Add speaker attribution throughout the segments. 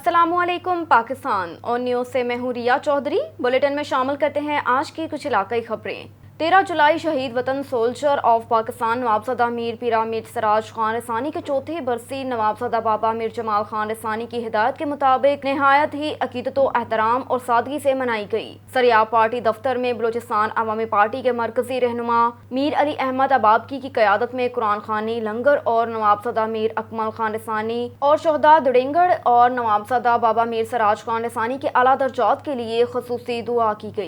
Speaker 1: अस्सलामु अलैकुम पाकिस्तान और न्यूज़ से मैं हूँ रिया चौधरी। बुलेटिन में शामिल करते हैं आज की कुछ इलाकाई खबरें। 13 जुलाई शहीद वतन सोल्जर ऑफ पाकिस्तान नवाबज़दा मीर पीरा मीर सिराज खान रसानी के चौथे बरसी नवाबज़दा बाबा मीर जमाल खान रसानी की हिदायत के मुताबिक नहायत ही अकीदत व एहतराम और सादगी से मनाई गई। सरियाब पार्टी दफ्तर में बलोचिस्तान अवामी पार्टी के मरकजी रहनुमा मीर अली अहमद अबाबकी की क़यादत में कुरान खानी लंगर और नवाबज़दा मीर अकमल खान रसानी और शहदा दुडेंगड़ और नवाबज़दा बाबा मीर सिराज खान रसानी के आला दर्जात के लिए खसूसी दुआ की गई।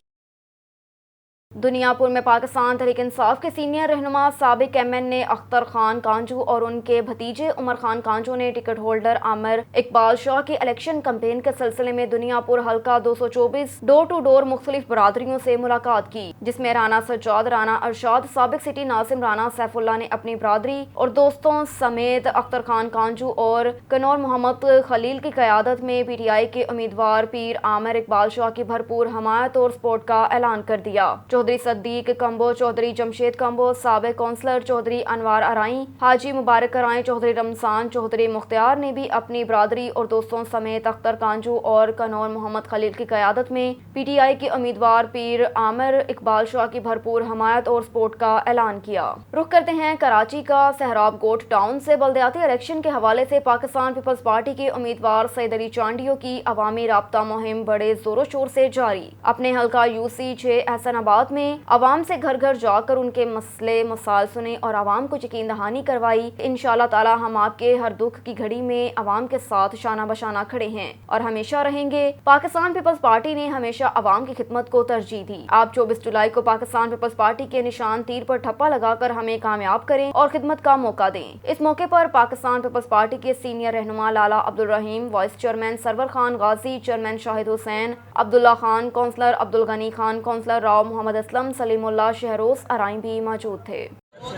Speaker 1: दुनियापुर में पाकिस्तान तहरीक इंसाफ के सीनियर रहनुमा साबिक MN ने अख्तर खान कांजू और उनके भतीजे उमर खान कांजू ने टिकट होल्डर आमिर इकबाल शाह की इलेक्शन कैंपेन के सिलसिले में दुनियापुर हल्का 224 डोर टू डोर मुख्तलिफ बरादरियों से मुलाकात की, जिसमें राना सज्जाद, राना अरशाद, साबिक सिटी नासिम राना सैफुल्ला ने अपनी बरादरी और दोस्तों समेत अख्तर खान कांजू और कनौर मोहम्मद खलील की क़यादत में PTI के उम्मीदवार पीर आमिर इकबाल शाह की भरपूर हमायत और सपोर्ट का ऐलान कर दिया। चौधरी सद्दीक कंबो, चौधरी जमशेद कंबो, साबिक काउंसलर चौधरी अनवार अराई, हाजी मुबारक कराई, चौधरी रमजान, चौधरी मुख्तियार ने भी अपनी बरादरी और दोस्तों समेत अख्तर कांजू और कनौर मोहम्मद खलील की क़यादत में PTI के उम्मीदवार पीर आमिर इकबाल शाह की भरपूर हमायत और सपोर्ट का ऐलान किया। रुख करते हैं कराची का सहराब गोट टाउन से। बल्दियाती इलेक्शन के हवाले से पाकिस्तान पीपल्स पार्टी के उम्मीदवार सैयद अली चांडियो की अवामी राब्ता मुहिम बड़े जोरों शोर से जारी। अपने हल्का UC6 एहसनाबाद में अवाम से घर घर जाकर उनके मसले मसाइल सुने और अवाम को यकीन दहानी करवाई। इंशाअल्लाह ताला हम आपके हर दुख की घड़ी में अवाम के साथ शाना बशाना खड़े हैं और हमेशा रहेंगे। पाकिस्तान पीपल्स पार्टी ने हमेशा अवाम की खिदमत को तरजीह दी। आप 24 जुलाई को पाकिस्तान पीपल्स पार्टी के निशान तीर पर ठप्पा लगाकर हमें कामयाब करें और खिदमत का मौका दें। इस मौके पर पाकिस्तान पीपल्स पार्टी के सीनियर रहनुमा Lala Abdul Rahim, vice chairman Sarwar Khan Ghazi, chairman Shahid Hussain, Abdullah Khan, councillor Abdul Ghani Khan, councillor Rao Mohammad Aslam, Salimullah Shahroz Arain भी मौजूद थे।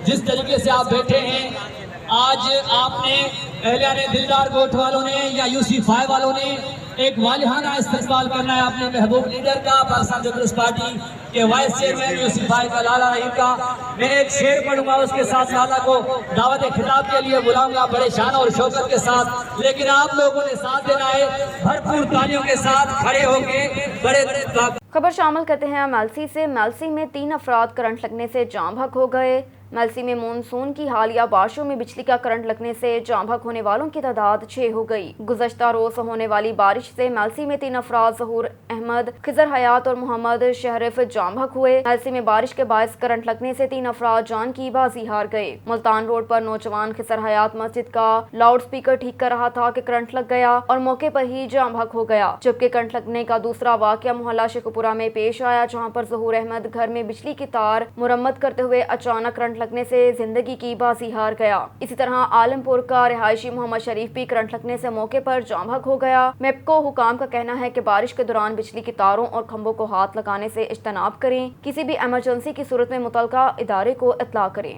Speaker 2: जिस तरीके से आप बैठे हैं, आज आपने अहलियाने दिलदार गोट वालों ने या UC5 वालों ने एक वालिहाना इस्तकबाल करना है अपने महबूब लीडर का, पाकिस्तान पीपल्स पार्टी के वाइस चेयरमैन UC5 का लाला रहीम का। मैं एक शेर पढ़ूंगा, उसके साथ लाला को दावत खिताब के लिए बुलाऊंगा बड़े शान और शौकत के साथ, लेकिन आप लोगों ने साथ देना है, भरपूर तालियों के साथ खड़े होंगे। बड़े
Speaker 1: खबर शामिल करते हैं मेलसी से। मेलसी में 3 अफराद करंट लगने से जाम बहक हो गए। मेलसी में मानसून की हालिया बारिशों में बिजली का करंट लगने से जाम बहक होने वालों की तादाद 6 हो गई। गुज़श्ता रोज होने वाली बारिश से मेलसी में 3 अफराद ज़हूर अहमद, खिजर हयात और मोहम्मद शहरिफ जाम बहक हुए। मेलसी में बारिश के बायस करंट लगने से 3 अफराद जान की बाजी हार गए। मुल्तान रोड पर नौजवान खिजर हयात मस्जिद का लाउड स्पीकर ठीक कर रहा था कि करंट लग गया और मौके पर ही जाम बहक हो गया। जबकि करंट लगने का दूसरा वाकया मोहल्ला शेखुपुरा में पेश आया, जहाँ पर ज़हूर अहमद घर में बिजली की तार मुरम्मत करते हुए अचानक करंट लगने से जिंदगी की बाजी हार गया। इसी तरह आलमपुर का रिहायशी मोहम्मद शरीफ भी करंट लगने से मौके पर जाम बहक हो गया। मेपको हुकाम का कहना है कि बारिश के दौरान बिजली की तारों और खंभों को हाथ लगाने से इज्तनाब करें। किसी भी इमरजेंसी की सूरत में मुतलका इदारे को इत्तला करें।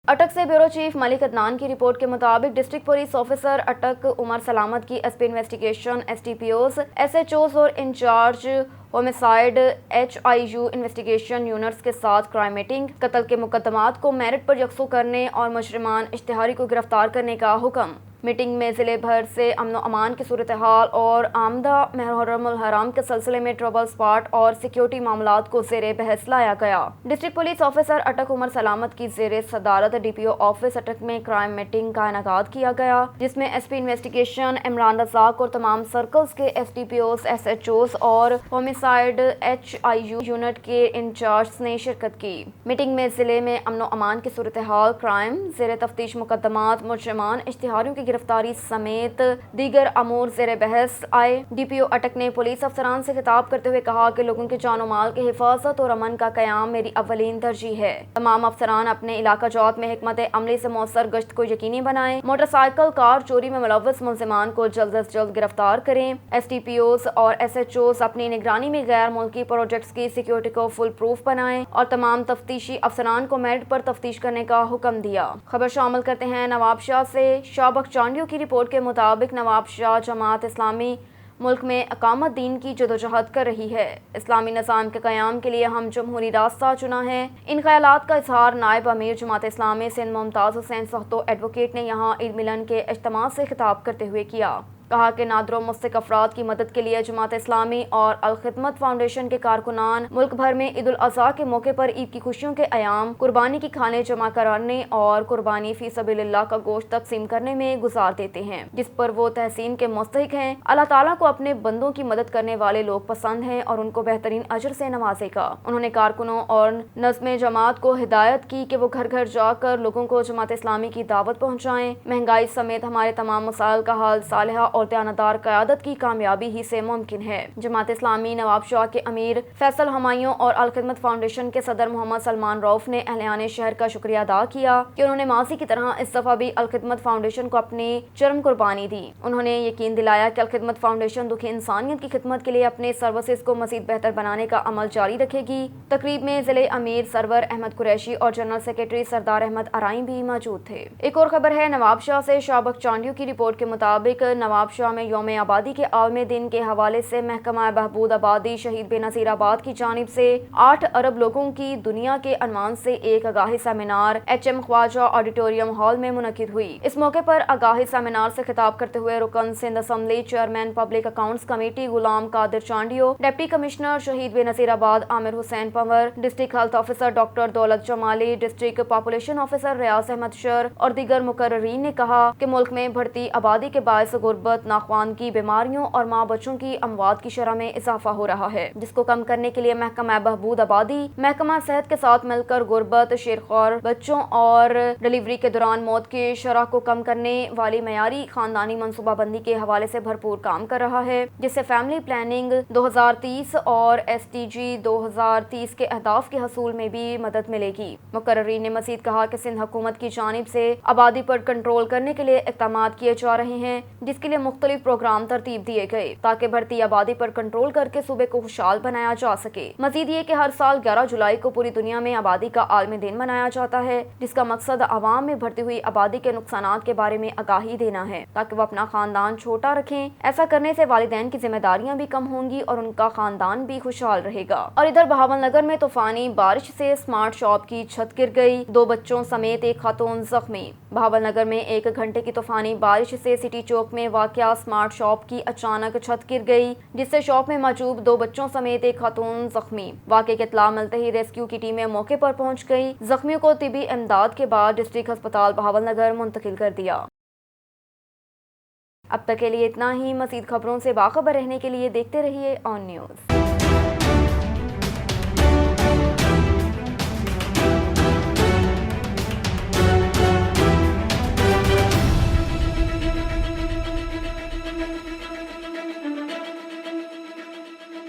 Speaker 1: अटक से ब्यूरो चीफ मलिक अदनान की रिपोर्ट के मुताबिक डिस्ट्रिक्ट पुलिस ऑफिसर अटक उमर सलामत की SP इन्वेस्टिगेशन STPOs, SHOs और incharge homicide HIU investigation units के साथ क्राइम मीटिंग, कत्ल के मुकदमात को मेरिट पर यकसू करने और मुजरिमान इश्तिहारी को गिरफ्तार करने का हुक्म। मीटिंग में जिले भर से अमन अमान की सूरत हाल और आमदा मुहर्रमुल हराम के सिलसिले में ट्रबल स्पॉट और सिक्योरिटी मामलात को ज़ेरे बहस लाया गया। डिस्ट्रिक्ट पुलिस ऑफिसर अटक उमर सलामत की ज़ेरे सदारत DPO ऑफिस अटक में क्राइम मीटिंग का इनेकाद किया गया, जिसमें SP इन्वेस्टिगेशन इमरान रज़ाक और तमाम सर्कल्स के STPOs, SHOs और होमिसाइड HIU यूनिट के इंचार्ज ने शिरकत की। मीटिंग में जिले में अमन अमान की सूरत हाल, क्राइम, ज़ेरे तफ्तीश मुकदमात, मुजरिमान, इश्तिहारियों की गिरफ्तारी समेत दीगर अमूर ज़ेरे बहस आए। DPO अटक ने पुलिस अफसरान से खिताब करते हुए कहा कि लोगों के जान माल की हिफाजत और अमन का क़याम मेरी अव्वलीन तरजीह है। तमाम अफसरान अपने इलाका जात में हिकमत अमली से मौसर गश्त को यकीनी बनाएं। मोटरसाइकिल कार चोरी में मुलव्वस मुल्ज़िमान को जल्द अज जल्द गिरफ्तार करें। STPOs और SHOs अपनी निगरानी में गैर मुल्की प्रोजेक्ट्स की सिक्योरिटी को फुल प्रूफ बनाएं और तमाम तफ्तीशी अफसरान को मेरिट पर तफ्तीश करने का हुक्म दिया। खबर शामिल करते हैं नवाबशाह से। शाहबख्श चांडियो की रिपोर्ट के मुताबिक नवाबशाह जमात इस्लामी मुल्क में अकामत दीन की जदोजहद कर रही है। इस्लामी निज़ाम के क़याम के लिए हम जमहूरी रास्ता चुना है। इन ख्यालात का इजहार नायब अमीर जमात इस्लामी सिंध मुमताज़ हुसैन सहतो एडवोकेट ने यहाँ ईद मिलन के इज्तिमा से खिताब करते हुए किया। کہا کہ نادر و مستحق افراد کی مدد کے لیے جماعت اسلامی اور الخدمت فاؤنڈیشن کے کارکنان ملک بھر میں عید الاضحیٰ کے موقع پر عید کی خوشیوں کے ایام قربانی کی کھانے جمع کرانے اور قربانی فی سبیل اللہ کا گوشت تقسیم کرنے میں گزار دیتے ہیں، جس پر وہ تحسین کے مستحق ہیں۔ اللہ تعالیٰ کو اپنے بندوں کی مدد کرنے والے لوگ پسند ہیں اور ان کو بہترین اجر سے نوازے گا۔ انہوں نے کارکنوں اور نظم جماعت کو ہدایت کی کہ وہ گھر گھر جا کر لوگوں کو جماعت اسلامی کی دعوت پہنچائیں۔ مہنگائی سمیت ہمارے تمام مسائل کا حل صالحہ اور دیانتدار قیادت کی کامیابی ہی سے ممکن ہے۔ جماعت اسلامی نواب شاہ کے امیر فیصل ہمایوں اور الخدمت فاؤنڈیشن کے صدر محمد سلمان روف نے اہلیان شہر کا شکریہ ادا کیا کہ انہوں نے ماضی کی طرح اس دفعہ بھی الخدمت فاؤنڈیشن کو اپنی چرم قربانی دی۔ انہوں نے یقین دلایا کہ الخدمت فاؤنڈیشن دکھی انسانیت کی خدمت کے لیے اپنے سروسز کو مزید بہتر بنانے کا عمل جاری رکھے گی۔ تقریب میں ضلع امیر سرور احمد قریشی اور جنرل سیکرٹری سردار احمد ارائیں بھی موجود تھے۔ ایک اور خبر ہے نواب شاہ سے۔ شابق چانڈیو کی رپورٹ کے مطابق نواب شاہ میں یوم آبادی کے عالمی دن کے حوالے سے محکمہ بہبود آبادی شہید بے نظیر آباد کی جانب سے 8 ارب لوگوں کی دنیا کے عنوان سے ایک آگاہی سیمینار HM خواجہ آڈیٹوریم ہال میں منعقد ہوئی۔ اس موقع پر آگاہی سیمینار سے خطاب کرتے ہوئے رکن Sindh assembly chairman public accounts committee Ghulam Qadir Chandio, deputy commissioner Shaheed Benazirabad Amir Hussain Panhwar, district health officer doctor Daulat Jamali, district population officer Riaz Ahmed Shar اور دیگر مقررین نے کہا کہ ملک میں بڑھتی آبادی کے باعث غربت، ناخوانگی، بیماریوں اور ماں بچوں کی اموات کی شرح میں اضافہ ہو رہا ہے، جس کو کم کرنے کے لیے محکمہ بہبود آبادی محکمہ صحت کے ساتھ مل کر غربت، شیرخوار بچوں اور ڈلیوری کے دوران موت کی شرح کو کم کرنے والی معیاری خاندانی منصوبہ بندی کے حوالے سے بھرپور کام کر رہا ہے، جس سے فیملی پلاننگ 2030 اور SDG 2030 کے اہداف کے حصول میں بھی مدد ملے گی۔ مقررین نے مزید کہا کہ سندھ حکومت کی جانب سے آبادی پر کنٹرول کرنے کے لیے اقدامات کیے جا رہے ہیں، جس کے لیے مختلف پروگرام ترتیب دیے گئے تاکہ بڑھتی آبادی پر کنٹرول کر کے صوبے کو خوشحال بنایا جا سکے۔ مزید یہ کہ ہر سال 11 جولائی کو پوری دنیا میں آبادی کا عالمی دن منایا جاتا ہے، جس کا مقصد عوام میں بڑھتی ہوئی آبادی کے نقصانات کے بارے میں آگاہی دینا ہے تاکہ وہ اپنا خاندان چھوٹا رکھیں۔ ایسا کرنے سے والدین کی ذمہ داریاں بھی کم ہوں گی اور ان کا خاندان بھی خوشحال رہے گا۔ اور ادھر بہاول نگر میں طوفانی بارش سے اسمارٹ شاپ کی چھت گر گئی، 2 بچوں سمیت ایک خاتون زخمی۔ بہاول نگر میں 1 گھنٹے کی طوفانی بارش سے سٹی چوک میں واقع اسمارٹ شاپ کی اچانک چھت گر گئی، جس سے شاپ میں موجود 2 بچوں سمیت ایک خاتون زخمی۔ واقعے کی اطلاع ملتے ہی ریسکیو کی ٹیمیں موقع پر پہنچ گئی، زخمیوں کو طبی امداد کے بعد ڈسٹرکٹ ہسپتال بہاول نگر منتقل کر دیا۔ اب تک کے لیے اتنا ہی۔ مزید خبروں سے باخبر رہنے کے لیے دیکھتے رہیے آن نیوز۔